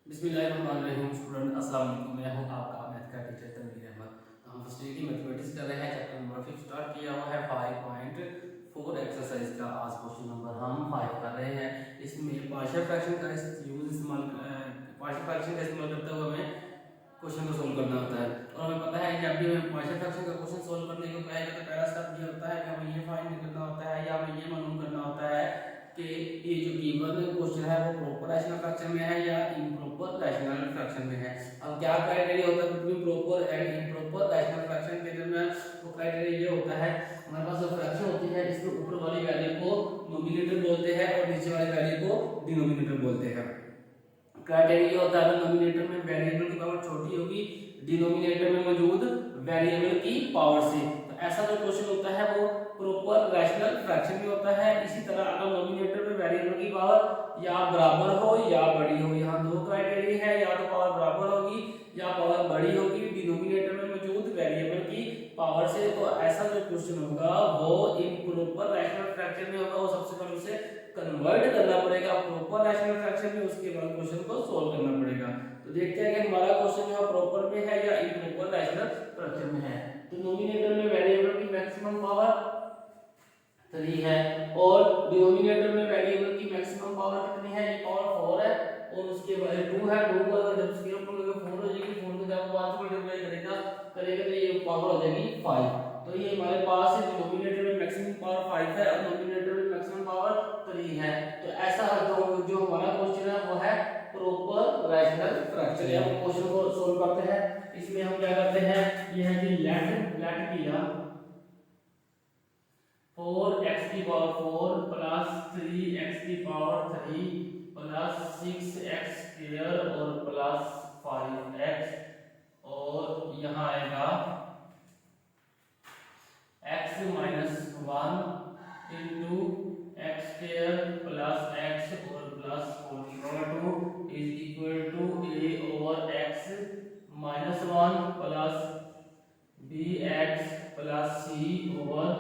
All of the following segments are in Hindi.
बिस्मिल्लाहिर्रहमानिर्रहीम। स्टूडेंट अस्सलाम वालेकुम। मैं हूं आपका मैथ का टीचर तनवीर अहमद। तो हम फर्स्ट ईयर की मैथमेटिक्स कर रहे हैं। चैप्टर नंबर 5 स्टार्ट किया हुआ है 5.4 एक्सरसाइज का। आज क्वेश्चन नंबर हम 5 कर रहे हैं। इसमें पार्शियल फ्रैक्शन का पार्शियल फ्रैक्शन का इस्तेमाल करते हुए हमें क्वेश्चन को सोल्व करना होता है। और हमें पता है कि जब भी हमें पार्शियल फ्रैक्शन का क्वेश्चन सोल्व करने को कहेगा तो पहला स्टेप ये होता है कि हमें ये फाइंड करना होता है या हमें ये मालूम करना होता है कि ये जो गिवन क्वेश्चन है वो प्रॉपर रैशनल फ्रैक्शन में है या इम्प्रॉपर रैशनल फ्रैक्शन में है। अब क्या क्राइटेरिया होता है between proper and improper rational fraction के दरमियान? वो क्राइटेरिया ये होता है, हमारे पास जो फ्रैक्शन होती है इसमें ऊपर वाली वैल्यू को नोमिनेटर बोलते हैं और नीचे वाली वैल्यू को डिनोमिनेटर बोलते हैं। क्राइटेरिया होता है नोमिनेटर में वेरिएबल की पावर छोटी होगी डिनोमिनेटर में मौजूद वेरिएबल की पावर से। तो ऐसा जो क्वेश्चन होता है वो प्रॉपर रैशनल फ्रैक्शन में होता है। इसी तरह अगर नोमिनेटर में वेरिएबल की पावर या बराबर हो या बड़ी हो, यहाँ दो क्राइटेरिया है, या तो पावर बराबर होगी या पावर बड़ी होगी डिनोमिनेटर में मौजूद वेरिएबल की पावर से। तो ऐसा जो क्वेश्चन होगा वो इम्प्रॉपर रैशनल फ्रैक्शन में होगा। वो सबसे पहले उसे कन्वर्ट करना पड़ेगा प्रॉपर रैशनल फ्रैक्शन में, उसके बाद क्वेश्चन को सोल्व करना पड़ेगा। तो देखते हैं कि हमारा क्वेश्चन यहाँ प्रॉपर में है या इम्प्रॉपर रैशनल फ्रैक्शन में है। तो नोमिनेटर में वेरिएबल की मैक्सिमम पावर 3 है और डिनोमिनेटर में वेरिएबल की मैक्सिमम पावर कितनी है? ये पावर 4 है और उसके बाद 2 है। 2 को अगर जब स्क्वायर रूट में 4 हो जाएगी, 4 को जब 5 मल्टीप्लाई करेगा तो ये पावर हो जाएगी 5। तो ये हमारे पास है डिनोमिनेटर में मैक्सिमम पावर 5 है और डिनोमिनेटर में मैक्सिमम पावर 3 है। तो ऐसा जो हमारा क्वेश्चन है वो है प्रॉपर रैशनल फ्रैक्शन। हम क्वेश्चन को सोल्व करते हैं। इसमें हम क्या करते हैं, ये है कि लेट किया 4x की पावर 4 प्लस 3x की पावर 3 प्लस 6x स्क्वायर और प्लस 5x, और यहाँ आएगा x minus 1 into X square plus x और plus 42 is equal to a over x minus 1 plus bx plus c over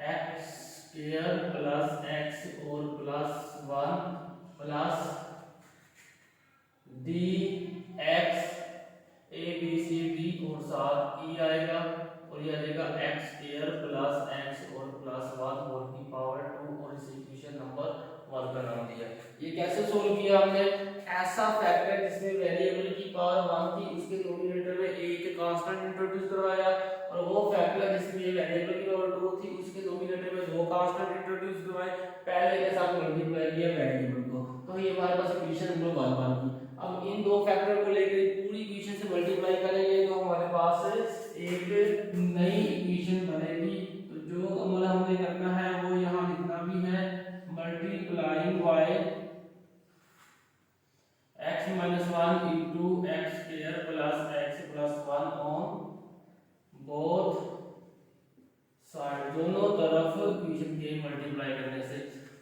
X square plus X और plus 1 plus D X A B C D और साथ ई आएगा और ये आ जाएगा एक्स स्क्वायर प्लस एक्स और प्लस 1 होल की पावर 2 और इस इक्वेशन नंबर 1 का नाम दिया। ये कैसे सोल्व किया हमने? ऐसा फैक्टर जिसमें वेरिएबल की पावर 1 थी उसके नोमिनेटर में एक कांस्टेंट इंट्रोड्यूस करवाया, और वो फैक्टर जिसमें वेरिएबल की पावर 2 थी उसके नोमिनेटर में दो कांस्टेंट इंट्रोड्यूस करवाए, पहले के साथ मल्टीप्लाई किया वेरिएबल को। तो ये हमारे पास इक्वेशन नंबर 1 बन गई। अब इन दो फैक्टर को लेकर पूरी इक्वेशन से मल्टीप्लाई करेंगे तो हमारे पास एक नई इक्वेशन बनेगी। तो जो अमल हमने करना है वो यहाँ लिखना भी है, multiplying by x minus 1 into X square plus x plus 1 on both side, दोनों तरफ इक्वेशन के मल्टीप्लाई करने से।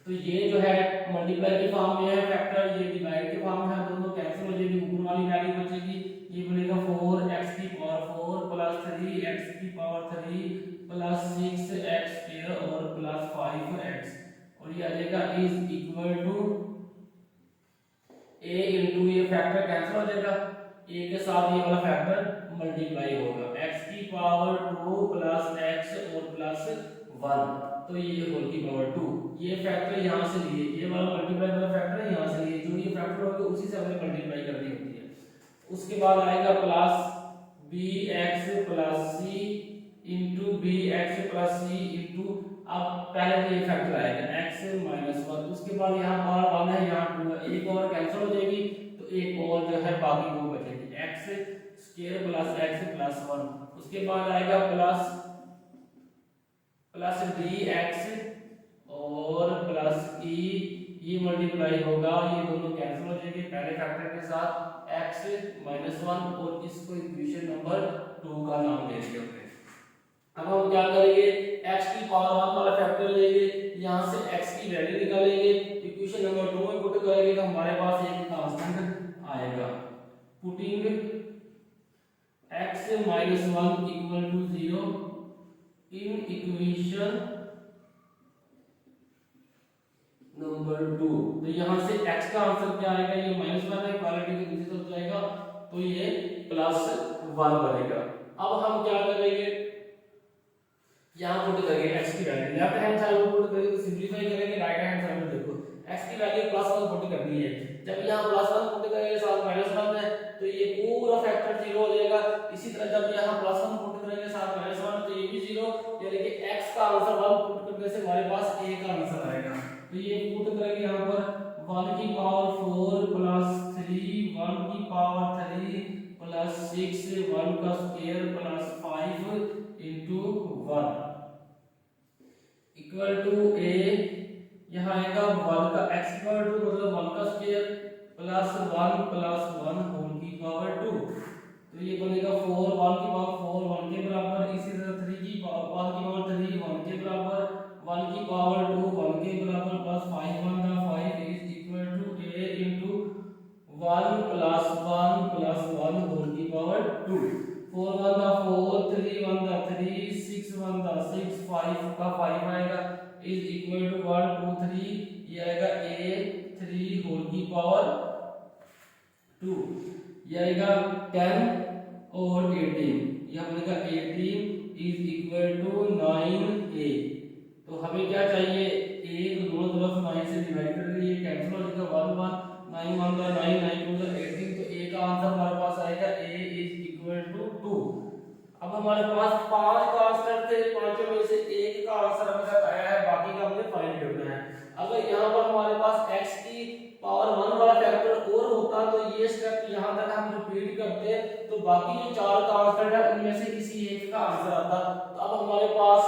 तो ये जो है मल्टीप्लाई के फॉर्म में है फैक्टर, ये डिवाइड के फॉर्म में है, दोनों कैंसिल हो जाएगी, ऊपर वाली वैल्यू बचेगी। ये बनेगा 4x की पावर 4 प्लस 3x की पावर 3 प्लस 6x स्क्वायर और प्लस 5x, और ये आ जाएगा is equal to a into ये फैक्टर कैंसिल हो जाएगा, a के साथ ये वाला फैक्टर मल्टीप्लाई होगा, x की पावर 2 प्लस x और प्लस 1, तो ये होल की पावर 2। ये फैक्टर यहाँ से लिए, ये वाला मल्टीप्लाई वाला फैक्टर यहाँ से लिए, जो ये फैक्टर होगा उसी से हमें मल्टीप्लाई करनी होती है। उसके बाद आएगा plus bx plus c into bx plus c into, अब पहले तो ये फैक्टर आएगा x माइनस 1, उसके बाद यहाँ पावर 1 है यहाँ 2 है, एक और कैंसिल हो जाएगी तो एक और जो है बाकी दो बचेगी, x square plus x plus 1, उसके बाद आएगा प्लस dx और प्लस e, ये मल्टीप्लाई होगा, ये दोनों कैंसिल हो जाएंगे पहले फैक्टर के साथ, x माइनस 1, और इसको इक्वेशन नंबर 2 का नाम दे दिया हमने। अब हम क्या करेंगे, x की पावर 1 वाला फैक्टर लेंगे, यहाँ से x की वैल्यू निकालेंगे, इक्वेशन नंबर 2 में पुट करेंगे तो हमारे पास एक कांस्टेंट आएगा। Putting x minus 1 equal to 0 in equation number 2, तो यहाँ से x का आंसर क्या आएगा, ये -1 है, क्वालिटी के नीचे तो 1 बनेगा। अब हम क्या करेंगे, यहाँ पुट करेंगे x की वैल्यू, लेफ्ट हैंड साइड में पुट करेंगे तो सिंपलीफाई करेंगे, राइट हैंड साइड में देखो x की वैल्यू +1 पुट करनी है। जब यहाँ +1 पुट करेंगे साथ -1 है तो ये पूरा फैक्टर 0 हो जाएगा। इसी तरह जब यहाँ +1 पुट करेंगे साथ -1 तो ये भी 0, यानी कि x का आंसर 1 पुट करने से हमारे पास a का आंसर आएगा। तो ये पुट करेंगे यहाँ पर 1 की पावर 4 प्लस 3 1 की पावर 3 प्लस 6 1 का square plus 5 into 1 equal to a, यहाँ आएगा 1 का x इक्वल टू मतलब 1 का स्क्वायर प्लस 1 होल की पावर 2, तो ये बनेगा 4 1 की पावर 4 1 के बराबर। इसी तरह 3 की पावर 3 1 के बराबर, 1 की पावर 2 1 के बराबर प्लस 5 1 का 5 is equal to a into 1 plus 1 whole की पावर 2, 4 1 का 4 3 1 का 3 6 1 का 6 5 का 5 आएगा इज इक्वल टू 1 2 3, ये आएगा a 3 होल की पावर 2, ये आएगा 10 और 18, ये बनेगा 18 इज इक्वल टू 9a। तो हमें क्या चाहिए, a को दोनों तरफ 9 से डिवाइड कर दीजिए, कैंसिल हो जाएगा 1 1 9 1 का 9 9 2 का 18, तो a का आंसर हमारे पास आएगा a इज इक्वल टू 2। अब हमारे पास 5 का आंसर थे, पांचों में से एक का आंसर अभी तक आया है, बाकी का हमने फाइंड करना है। अगर यहाँ पर हमारे पास x की पावर 1 वाला फैक्टर और होता तो ये स्टेप यहाँ तक हम रिपीट करते तो बाकी जो 4 का आंसर है उनमें से किसी एक का आंसर आता। तो अब हमारे पास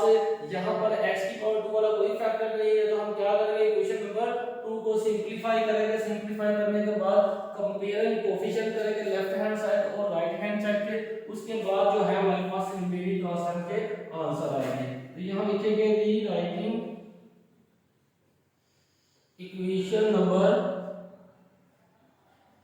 यहाँ पर x की पावर 2 वाला कोई फैक्टर नहीं है, तो हम क्या करेंगे, इक्वेशन नंबर 2 को सिंपलीफाई करेंगे। सिंपलीफाई करने के बाद कंपेयरिंग कोएफिशिएंट करेंगे लेफ्ट हैंड साइड और राइट हैंड साइड के, उसके बाद जो है हमारे पास रिमेनिंग ट्रांसफर के आंसर आएंगे। तो यहाँ लिखेंगे rewriting equation number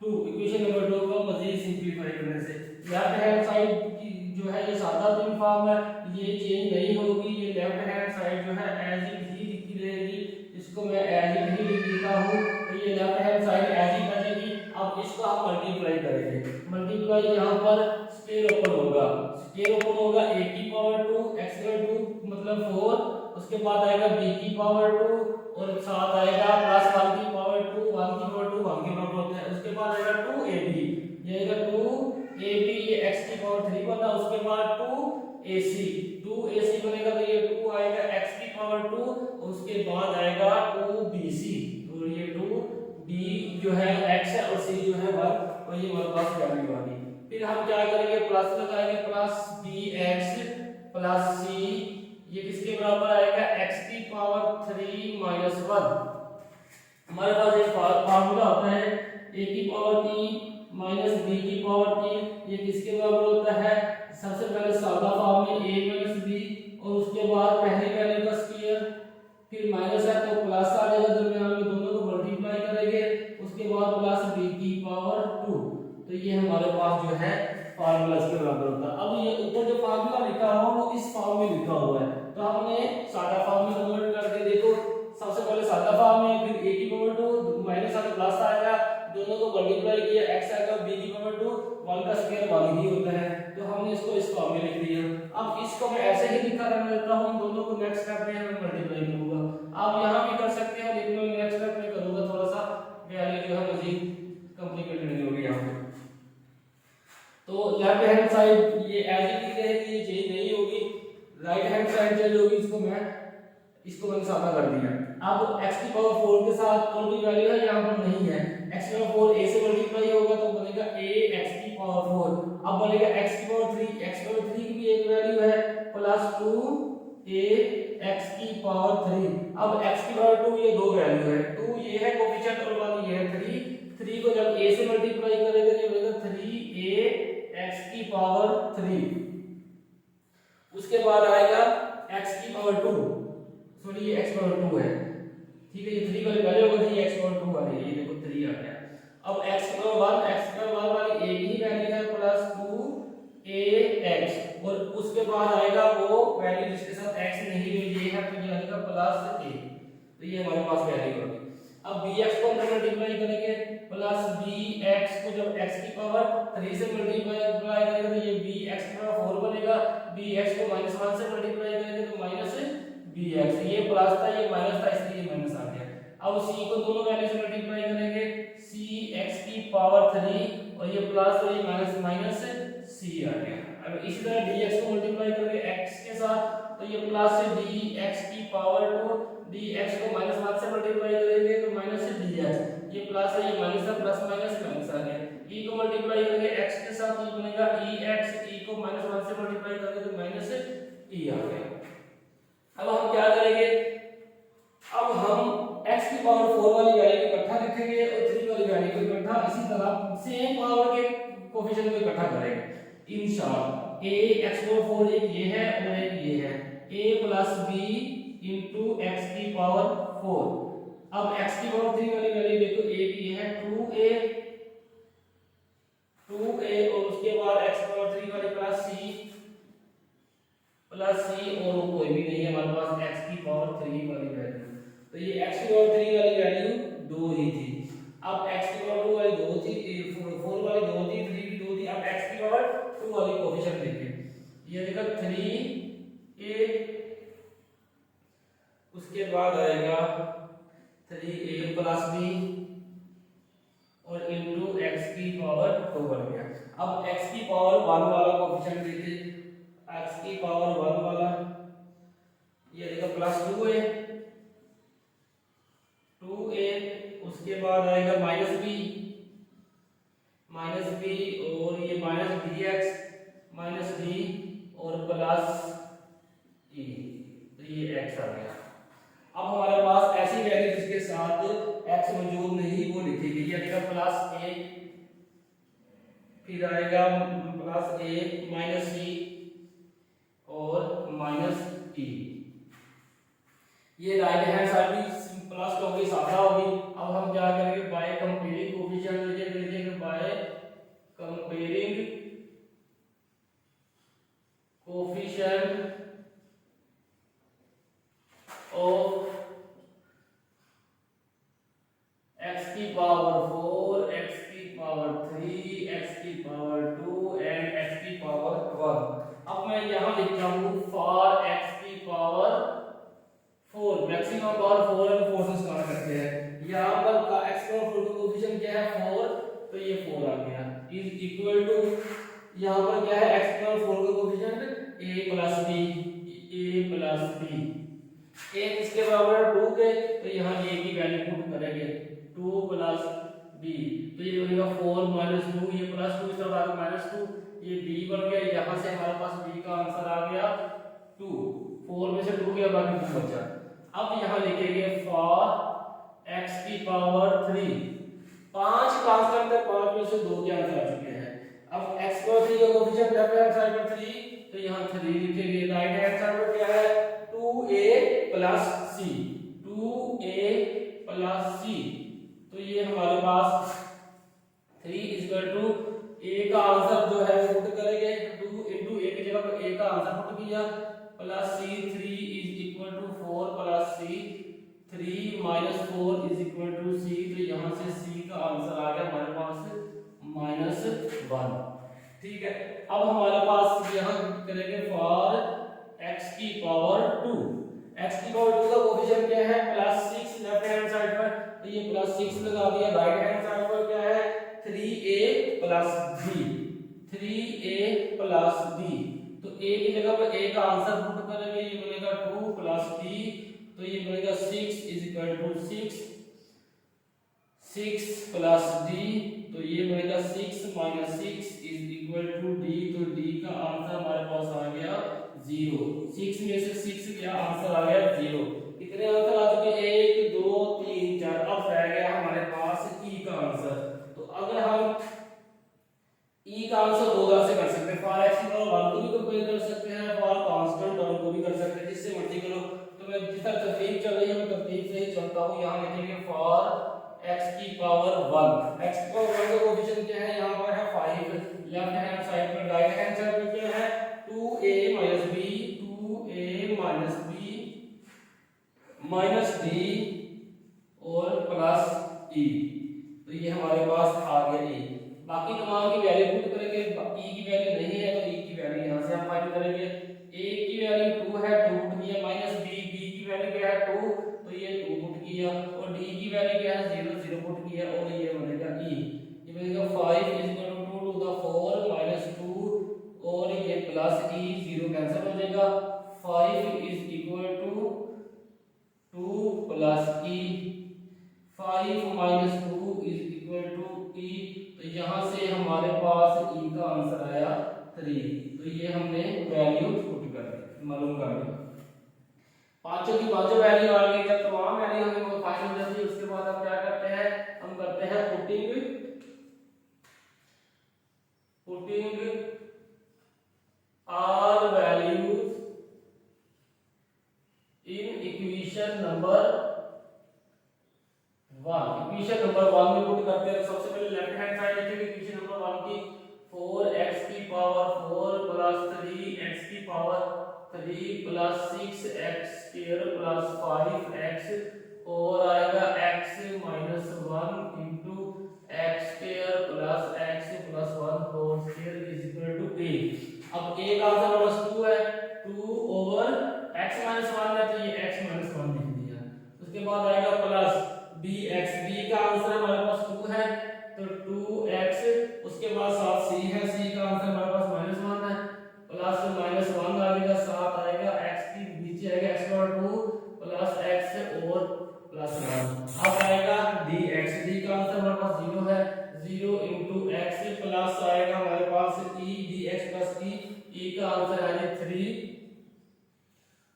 2, equation number 2 को मजीद सिंपलीफाई करने से लेफ्ट हैंड साइड की जो है ये सादा तीन फॉर्म है, ये चेंज नहीं होगी, ये लेफ्ट हैंड साइड जो है एज इट ही लिखी रहेगी, इसको मैं एज इट ही लिख देता हूं, तो ये left hand side as it बचेगी। अब इसको हम मल्टीप्लाई करेंगे, मल्टीप्लाई यहां पर स्क्वायर ओपन होगा, स्क्वायर ओपन होगा a की पावर 2 x की पावर 2 मतलब 4, उसके बाद आएगा b की पावर 2 और साथ आएगा प्लस 1 की पावर 2 1 की पावर 2 1 के बराबर होता है, उसके बाद आएगा 2ab, ये आएगा 2ab, ये x की पावर 3 बना, उसके बाद 2ac बनेगा तो ये 2 आएगा x की पावर 2, उसके बाद आएगा 2bc और ये 2b जो है x है और c जो है 1 और ये हमारे पास वैल्यू आ गई। फिर हम क्या करेंगे, प्लस लगाएंगे, प्लस bx प्लस c, ये किसके बराबर आएगा, x की पावर 3 माइनस 1। हमारे पास एक फार्मूला होता है a की पावर 3 माइनस b की पावर 3, ये किसके बराबर होता है, सबसे पहले सादा फॉर्म में a माइनस b और उसके बाद पहली वैल्यू का स्क्वायर, फिर माइनस है तो प्लस आ जाएगा, दरमियान में दोनों को मल्टीप्लाई करेंगे, उसके बाद प्लस b की पावर 2, तो ये हमारे पास जो है फार्मूला इसके बराबर होता है। अब ये ऊपर जो फार्मूला लिखा हुआ वो इस फॉर्म में लिखा हुआ है, तो हमने सादा फॉर्म में कन्वर्ट करके देखो, सबसे पहले सादा फॉर्म में, फिर a की पावर 2 माइनस आ प्लस आएगा, दोनों को मल्टीप्लाई किया, x आएगा b की पावर 2 1 का स्क्वायर 1 ही होता है, तो हमने इसको इस फॉर्म में लिख दिया। अब इसको मैं ऐसे ही लिखा रहने देता हूं, इन दोनों को नेक्स्ट स्टेप में मैं मल्टीप्लाई करूंगा, आप यहां भी कर सकते हैं, लेकिन मैं नेक्स्ट स्टेप में करूंगा, थोड़ा सा वैल्यू जो है मजीद कॉम्प्लिकेटेड नहीं होगी यहां पे। तो लेफ्ट हैंड साइड ये एज इट इज रहेगी, ये चेंज नहीं होगी, राइट हैंड साइड चेंज होगी, इसको मैंने सादा कर दिया। अब x की पावर 4 के साथ और भी वैल्यू है यहाँ पर नहीं है, x की पावर 4 a से मल्टीप्लाई होगा तो बनेगा a x की पावर 4, अब बनेगा x की पावर 3, x की पावर 3 की भी एक वैल्यू है प्लस 2 a x की पावर 3, अब x की पावर 2 ये दो वैल्यू है, 2 ये है कोएफिशिएंट और 1 ये है 3 को जब a से मल्टीप्लाई करेंगे तो ये बनेगा 3a x की पावर 3, उसके बाद आएगा x की पावर 2, सॉरी ये x पावर 2 है, ठीक है, ये 3 वाली वैल्यू होगी, ये x पावर 2 वाली है, ये देखो 3 आ गया। अब x पावर 1 वाली एक ही वैल्यू है प्लस 2ax और उसके बाद आएगा वो वैल्यू जिसके साथ x नहीं है, ये है तो ये आएगा प्लस a, तो ये हमारे पास वैल्यू होगी। अब bx को हम मल्टीप्लाई करेंगे, प्लस bx को जब x की पावर 3 से मल्टीप्लाई करेंगे तो ये bx की पावर 4 बनेगा, bx को -1 से मल्टीप्लाई करेंगे तो -bx, ये प्लस था ये माइनस था इसलिए ये माइनस आ गया। अब c को दोनों वैल्यू से मल्टीप्लाई करेंगे, cx की पावर 3 और ये प्लस और ये माइनस c आ गया। अब इसी तरह dx को मल्टीप्लाई करेंगे x के साथ तो ये प्लस से dx की पावर 2, dx को -1 से मल्टीप्लाई करेंगे तो -dx, ये प्लस है ये माइनस है, प्लस माइनस माइनस आ गया। e को मल्टीप्लाई करेंगे x के साथ तो ये बनेगा ex, e को -1 से मल्टीप्लाई करेंगे तो -e आ गया। अब हम क्या करेंगे, अब हम x की पावर 4 वाली वैल्यू को इकट्ठा लिखेंगे और 3 वाली वैल्यू को इकट्ठा, इसी तरह सेम पावर के कोएफिशिएंट को इकट्ठा करेंगे। In short a x power 4 एक ये है और एक ये है, a plus b into x की पावर 4। अब x की पावर 3 वाली वैल्यू देखो, एक ये है 2a और उसके बाद x पावर 3 वाली प्लस c और वो कोई भी नहीं है हमारे पास x की पावर 3 वाली वैल्यू, तो ये x की पावर 3 वाली वैल्यू 2 ही थी। अब x की पावर 2 वाली 2 थी, 4 वाली 2 थी, 3 भी 2 थी। अब x की पावर 2 वाली कोएफिशिएंट देखिए, ये देखो 3a, उसके बाद आएगा 3a प्लस b और इनटू x की पावर 2 बन गया। अब x की पावर 1 वाला कोएफिशिएंट देखिए, x की पावर 1 वाला ये देखो प्लस 2a, उसके बाद आएगा माइनस b और ये माइनस dx माइनस d और प्लस e, तो ये x आ गया। अब हमारे पास ऐसी वैल्यू जिसके साथ x मौजूद नहीं वो लिखेंगे, ये आएगा प्लस a, फिर आएगा प्लस a माइनस c और माइनस e। ये राइट हैंड साइड भी प्लस तो होगी, सादा होगी। अब हम क्या करेंगे, बाय कंपेयरिंग कोएफिशिएंट लिखेंगे, by comparing coefficient of x की पावर 4, x की पावर 3, x की पावर 2 एंड x की पावर 1। अब मैं यहां लिखता हूं फॉर x की पावर 4, मैक्सिमम पावर 4 है तो 4 से स्टार्ट करते हैं। यहां पर x पावर 4 का कोएफिशिएंट क्या है 4, तो ये 4 आ गया, इज इक्वल टू यहां पर क्या है x पावर 4 का coefficient a plus b, a किसके बराबर है 2 के, तो यहां a की वैल्यू पुट करेंगे 2 प्लस b, तो ये बनेगा 4 माइनस 2, ये प्लस 2 इसका बाद माइनस 2, ये b बन गया। यहां से हमारे पास b का आंसर आ गया 2, 4 में से 2 गया बाकी 2 बचा। अब यहां लिखेंगे फॉर x की पावर 3, 5 कांस्टेंट है, 5 में से 2 के आंसर आ चुके हैं। अब x पावर 3 का कोएफिशिएंट लेफ्ट हैंड साइड पर 3, तो यहां 3 लिखेंगे, राइट हैंड साइड पर क्या है 2a plus c, 2a plus c, तो ये हमारे पास 3 इक्वल टू a का आंसर जो है वो पुट करेंगे, 2 into a की जगह पर a का आंसर पुट किया plus c, 3 is equal to 4 plus c, 3 minus 4 is equal to c, तो यहां से c का आंसर आ गया हमारे पास -1। ठीक है, अब हमारे पास यहां करेंगे फॉर x की पावर 2, x की पावर 2 का कोएफिशिएंट क्या है +6 लेफ्ट हैंड साइड पर, तो ये +6 लगा दिया। राइट हैंड साइड पर क्या है 3a plus b, 3a plus b, तो a की जगह पर a का आंसर पुट करेंगे, ये बनेगा 2 प्लस b, तो ये बनेगा 6 is equal to 6 plus d, तो ये बनेगा 6 minus 6 is equal to d, तो d का आंसर हमारे पास आ गया 0। 6 में से 6 क्या आंसर आ गया 0। कितने आंसर आ चुके 1 2 3 4, अब रह गया हमारे पास e का आंसर। तो अगर हम e का आंसर 2 तरह से कर सकते हैं, फॉर x की पावर 1 को भी कंपेयर कर सकते हैं, फॉर कांस्टेंट टर्म को भी कर सकते हैं, जिससे मर्जी करो। तो मैं जिस तरह तरतीब चल रही है मैं तरतीब से ही चलता हूं। यहां लिखेंगे फॉर x की पावर 1, x की पावर 1 का कोएफिशिएंट क्या है, यहां पर है 5 लेफ्ट हैंड साइड पर, राइट हैंड साइड पर क्या है 2a minus b, 2a minus b minus d और प्लस e, तो ये हमारे पास आ गया e। बाकी तमाम की वैल्यू पुट करेंगे, ई की वैल्यू नहीं है तो ई की वैल्यू यहाँ से हम फाइंड करेंगे। ए की वैल्यू 2 है, 2 पुट किया, माइनस बी, बी की वैल्यू क्या है 2 तो ये 2 पुट किया, और डी की वैल्यू क्या है 0, 0 पुट किया, और ये बनेगा ई। ये बनेगा 5 is equal to 2 to the 4 minus 2, और ये प्लस ई 0 कैंसिल हो जाएगा। 5 is equal to 2 plus E, 5 minus 2 is equal to E, तो यहाँ से हमारे पास ई का आंसर आया 3। तो ये हमने वैल्यू पुट कर दी, मालूम कर दी। पांचों की पांचों वैल्यू आ गई। जब तमाम वैल्यू हमें फाइंड हो जाती है उसके बाद हम क्या करते हैं, हम करते हैं putting all values in equation number 1। Equation number 1 में पुट करते हैं। सबसे पहले लेफ्ट हैंड साइड लिखेंगे इक्वेशन नंबर 1 की, 4x की पावर 4 प्लस 3x की power 3 plus 6x square plus 5x, और आएगा x minus 1 into x square plus x plus 1 whole square is equal to a। अब a का आंसर बस 2 है, 2 ओवर x माइनस 1 है तो ये x माइनस 1 लिख दिया। उसके बाद आएगा प्लस bx, b का आंसर हमारे पास 2 है तो 2x, उसके बाद साथ c है, c का आंसर हमारे पास माइनस 1 है, प्लस माइनस 1 आएगा, साथ आएगा x की नीचे आएगा x पावर 2 प्लस x और प्लस 1। अब आएगा dx, d का आंसर हमारे पास 0 है, 0 इंटू x प्लस आएगा हमारे पास e dx प्लस e का आंसर है 3,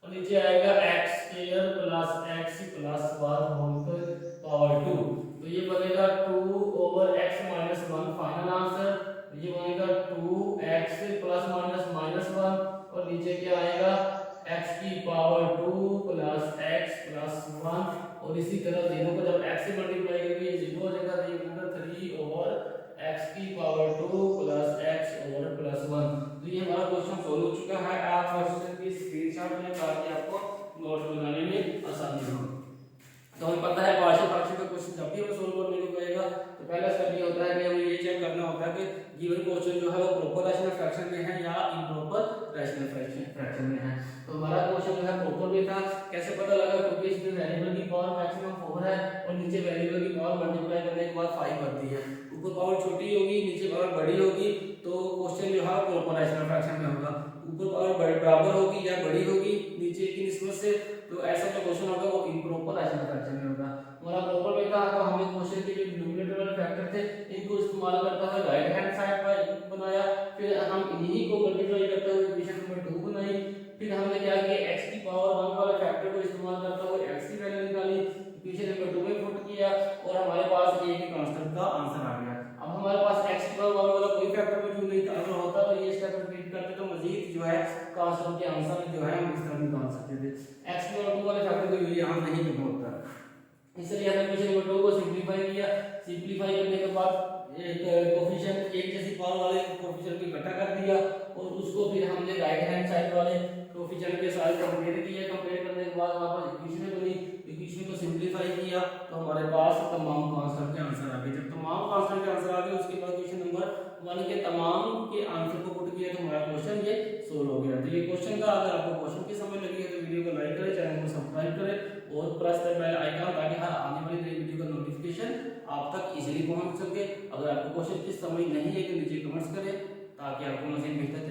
और नीचे आएगा x square plus x plus 1 whole power 2। तो ये बनेगा 2 over x minus 1 final answer. ये बनेगा 2x प्लस माइनस माइनस 1, और नीचे क्या आएगा x की पावर 2 प्लस x प्लस 1, और इसी तरह तीनों को जब x से मल्टीप्लाई करेंगे ये 0 हो जाएगा, तो ये बनेगा 3 ओवर x की पावर 2 प्लस x और प्लस 1। तो ये हमारा क्वेश्चन सॉल्व हो चुका है। आप क्वेश्चन की स्क्रीनशॉट लें ताकि आपको नोट बनाने में आसानी हो। तो हमें पता है पार्शियल फ्रैक्शन का क्वेश्चन जब भी हमें सोल्व करने को कहेगा तो पहला स्टेप ये होता है कि हमें ये चेक करना होता है कि गिवन क्वेश्चन जो है वो प्रॉपर रैशनल फ्रैक्शन में है या इम्प्रॉपर रैशनल फ्रैक्शन में है। तो हमारा क्वेश्चन जो है प्रॉपर में था। कैसे पता लगा, क्योंकि इसमें वेरिएबल की पावर मैक्सिमम 4 है और नीचे वेरिएबल की पावर मल्टीप्लाई करने के बाद 5 बनती है। ऊपर पावर छोटी होगी नीचे पावर बड़ी होगी तो क्वेश्चन जो है प्रॉपर रैशनल फ्रैक्शन में होगा। ऊपर पावर बराबर होगी या बड़ी होगी नीचे की निस्बत से, तो ऐसा जो क्वेश्चन होगा वो इम्प्रॉपर रैशनल फ्रैक्शन में होगा। हमारा प्रॉपर में था तो हमने क्वेश्चन के जो डिनोमिनेटर वाले फैक्टर थे इनको इस्तेमाल करते हुए राइट हैंड साइड पर बनाया, फिर हम इन्हीं को मल्टीप्लाई करते हुए इक्वेशन नंबर 2 बनाई, फिर हमने क्या किया x की पावर 1 वाले फैक्टर को इस्तेमाल करते हुए x की वैल्यू निकाली, इक्वेशन नंबर 2 में पुट किया और हमारे पास a के कांस्टेंट का आंसर आ गया। अब हमारे पास x की पावर 1 वाला कोई फैक्टर मौजूद नहीं था, अगर होता तो ये स्टेप रिपीट करते तो मजीद जो है कांस्टेंट के आंसर जो है हम इस तरह निकाल सकते थे। x की पावर 2 वाले फैक्टर को यहां नहीं करना होता, इसलिए हमने क्वेश्चन नंबर 2 को सिंपलीफाई किया। सिंपलीफाई करने के बाद कोफिशिएंट एक जैसी पावर वाले कोफिशिएंट को इकट्ठा कर दिया और उसको फिर हमने राइट हैंड साइड वाले कोफिशिएंट के साथ कंपेयर किया। कंपेयर करने के बाद हमारे पास इक्वेशन बनी, इक्वेशन को सिंपलीफाई किया तो हमारे पास तमाम कांस्टेंट के आंसर आ गए। जब तमाम कांस्टेंट के आंसर आ गए उसके बाद क्वेश्चन नंबर 1 के तमाम के आंसर को पुट किया तो हमारा क्वेश्चन ये सोल्व हो गया। तो ये क्वेश्चन था। अगर आपको क्वेश्चन की समझ लगी है तो वीडियो को लाइक करें, चैनल को सब्सक्राइब करें और प्रेस द बेल आइकन ताकि हर आने वाली नई वीडियो का नोटिफिकेशन आप तक इजीली पहुंच सके। अगर आपको क्वेश्चन की समझ नहीं है तो नीचे कमेंट्स करें ताकि आपको मज़ीद बेहतर